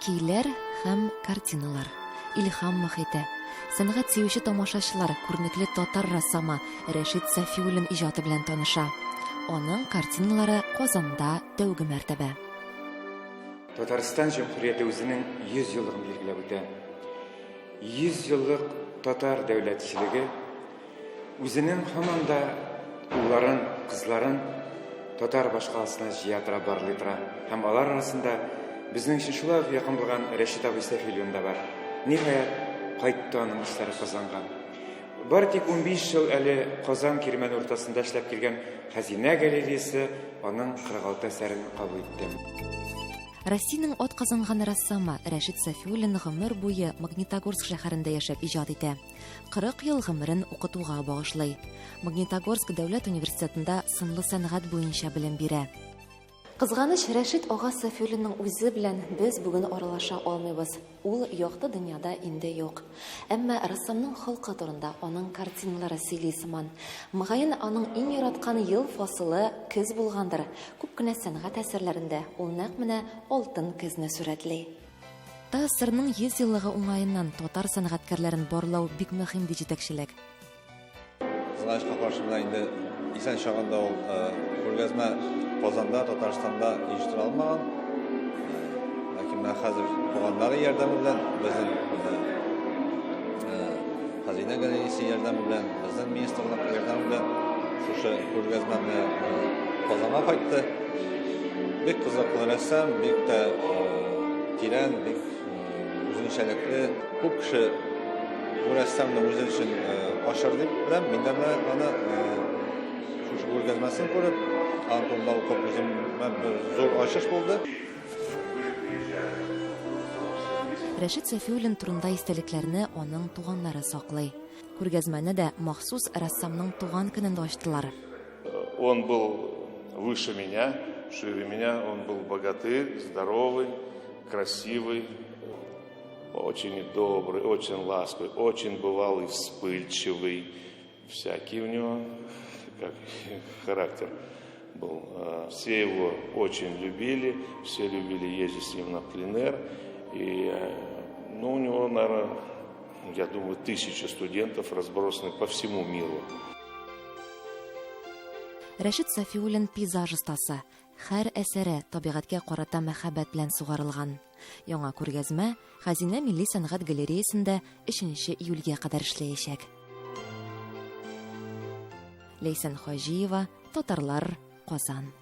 Көйләр һәм картиналар, илһам мөхите, сәнгать сөюче тамашачылар күренекле татар рассамы Рәшит Сафиуллин иҗаты белән таныша. Аның картиналары Казанда тәүге мәртәбә. Татарстан Җөмһүрияте үзенең 100 еллыгын билгеләп үтә. 100 еллык татар дәүләтчелеге үзенең һаман да улларын, кызларын татар башкаласына җыя тора, барлый тора. Һәм алар арасында безнең өчен шулай якын булган Рәшит абый Сафиуллин да бар. Ниһаять, кайтты аның эшләре Казанга. Бар тик 15 ел әле Казан Кирмән уртасында эшләп килгән Хәзинә галереясы аның 46 әсәрен кабул итте. Россиянең атказанган рассамы Рәшит Сафиуллин гомер буе Магнитогорск шәһәрендә яшәп иҗат итә. 40 ел гомерен укытуга багышлый. Магнитогорск дәүләт университетында сынлы сәнгать буенча белем бирә. Кызганыч, Рәшит ага Сафиуллинның үзе белән без бүген аралаша алмыйбыз. Ул якты дөньяда инде юк. Әмма рассамның халкы турында аның картиналары сөйли сыман. Мөгаен аның иң яраткан ел фасылы көз булгандыр. Күп кенә сәнгать әсәрләрендә ул нәкъ менә алтын көзне сурәтли. Тасырның 100 еллыгы уңаеннан татар сәнгатькәрләрен барлау бик мөһим ди җитәкчелек. Кызганычка каршы менә инде исән чагында ул күргәзмә Казанда, Татарстанда оештыра алмаган. Ләкин менә хәзер туганнары ярдәме белән, безнең Хәзинә галереясе ярдәме белән, безнең министрлык ярдәме белән шушы күргәзмәне Казанга кайтты. Бик кызыклы рәссам, бик тә тирән, бик үзенчәлекле. Күп кеше бу рәссамны үзе өчен ачыр дип беләм. Мин дә аны шушы күргәзмәсен күреп, Антонда укып үземә бер зур ачыш булды. Рәшит Сафиуллин турында истәлекләрне аның туганнары саклый. Күргәзмәне дә махсус рассамның туган көнендә ачтылар. Он был выше меня, шире меня, он был богатырь, здоровый, красивый, очень добрый, очень ласковый, очень бывалый, вспыльчивый, всякий у него характер был. Все его очень любили, все любили ездить с ним на пленэр. И у него, наверное, я думаю, 1000 студентов разбросаны по всему миру. Рәшит Сафиуллин пейзаж остасы. Һәр әсәре табигатькә карата мәхәббәт белән сугарылган. Яңа күргәзмә Хәзинә милли сәнгать галереясендә 3 июльгә кадәр эшләячәк. Ләйсән Хаҗиева, Татарлар, Казан.